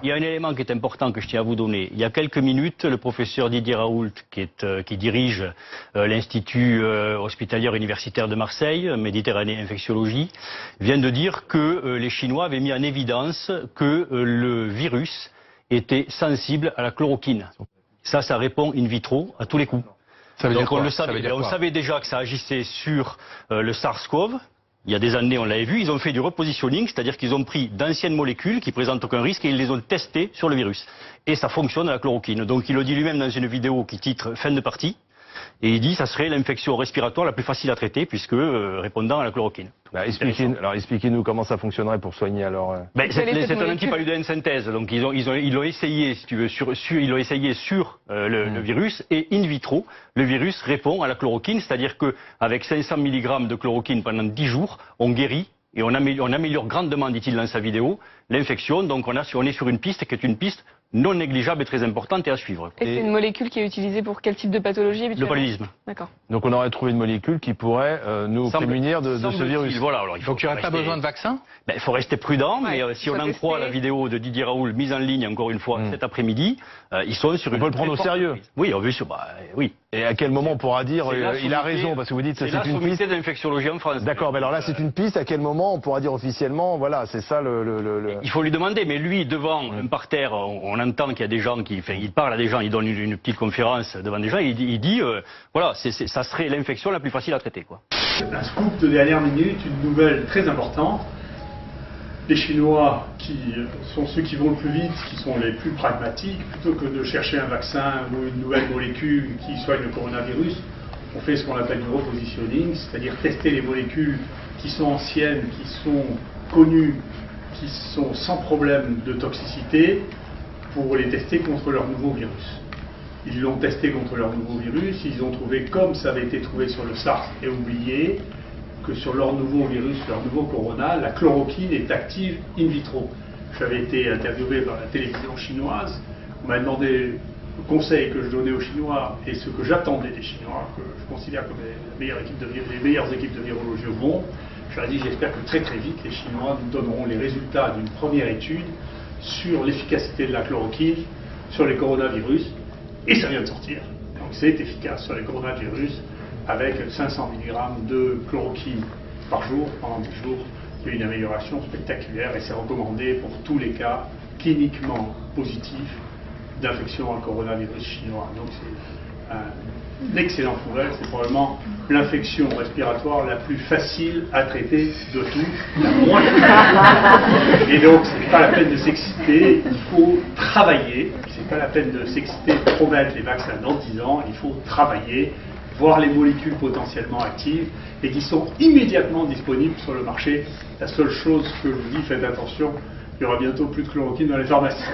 Il y a un élément qui est important que je tiens à vous donner. Il y a quelques minutes, le professeur Didier Raoult, qui dirige l'Institut hospitalier universitaire de Marseille, Méditerranée Infectiologie, vient de dire que les Chinois avaient mis en évidence que le virus était sensible à la chloroquine. Ça répond in vitro à tous les coups. Ça veut dire quoi? On savait déjà que ça agissait sur le SARS-CoV. Il y a des années, on l'avait vu, ils ont fait du repositioning, c'est-à-dire qu'ils ont pris d'anciennes molécules qui présentent aucun risque et ils les ont testées sur le virus. Et ça fonctionne à la chloroquine. Donc il le dit lui-même dans une vidéo qui titre « Fin de partie ». Et il dit que ça serait l'infection respiratoire la plus facile à traiter puisque répondant à la chloroquine. Expliquez-nous comment ça fonctionnerait pour soigner alors. C'est un antipaludène synthèse, donc ils l'ont essayé, si tu veux, ils l'ont essayé sur le virus et in vitro, le virus répond à la chloroquine, c'est-à-dire qu'avec 500 mg de chloroquine pendant 10 jours, on guérit et on améliore grandement, dit-il dans sa vidéo, l'infection. Donc on est sur une piste qui est une piste non négligeable et très importante et à suivre. Et c'est une molécule qui est utilisée pour quel type de pathologie habituellement? Le paludisme. D'accord. Donc on aurait trouvé une molécule qui pourrait nous prémunir de ce virus. Voilà, alors Donc il n'y aurait pas besoin de vaccin? Il faut rester prudent, mais si on en croit la vidéo de Didier Raoult mise en ligne encore une fois cet après-midi, ils sont sur une... On peut le prendre au sérieux? Oui, on veut oui. Et à quel moment on pourra dire il a raison, parce que vous dites que c'est une piste de l'infectiologie en France. D'accord, mais alors là c'est une piste, à quel moment on pourra dire officiellement, voilà, c'est ça Il faut lui demander, mais lui, devant un parterre, on entend qu'il y a des gens il parle à des gens, il donne une petite conférence devant des gens, il dit voilà, ça serait l'infection la plus facile à traiter, quoi. Un scoop de dernière minute, une nouvelle très importante. Les Chinois, qui sont ceux qui vont le plus vite, qui sont les plus pragmatiques, plutôt que de chercher un vaccin ou une nouvelle molécule qui soigne le coronavirus, on fait ce qu'on appelle du repositioning, c'est-à-dire tester les molécules qui sont anciennes, qui sont connues, qui sont sans problème de toxicité, pour les tester contre leur nouveau virus. Ils l'ont testé contre leur nouveau virus, ils ont trouvé, comme ça avait été trouvé sur le SARS et oublié, que sur leur nouveau virus, leur nouveau corona, la chloroquine est active in vitro. J'avais été interviewé par la télévision chinoise, on m'a demandé le conseil que je donnais aux Chinois et ce que j'attendais des Chinois, que je considère comme les meilleures équipes de virologie au monde. Je leur ai dit, j'espère que très très vite les Chinois nous donneront les résultats d'une première étude sur l'efficacité de la chloroquine sur les coronavirus, et ça vient de sortir. Donc c'est efficace sur les coronavirus avec 500 mg de chloroquine par jour pendant 10 jours. Il y a une amélioration spectaculaire et c'est recommandé pour tous les cas cliniquement positifs d'infection à coronavirus chinois. Donc c'est un excellent nouvelle, c'est probablement l'infection respiratoire la plus facile à traiter de tout, la moins facile. Et donc c'est pas la peine de s'exciter, il faut travailler, c'est pas la peine de s'exciter, de promettre les vaccins dans 10 ans, il faut travailler, voir les molécules potentiellement actives et qui sont immédiatement disponibles sur le marché. La seule chose que je vous dis, faites attention, il y aura bientôt plus de chloroquine dans les pharmacies.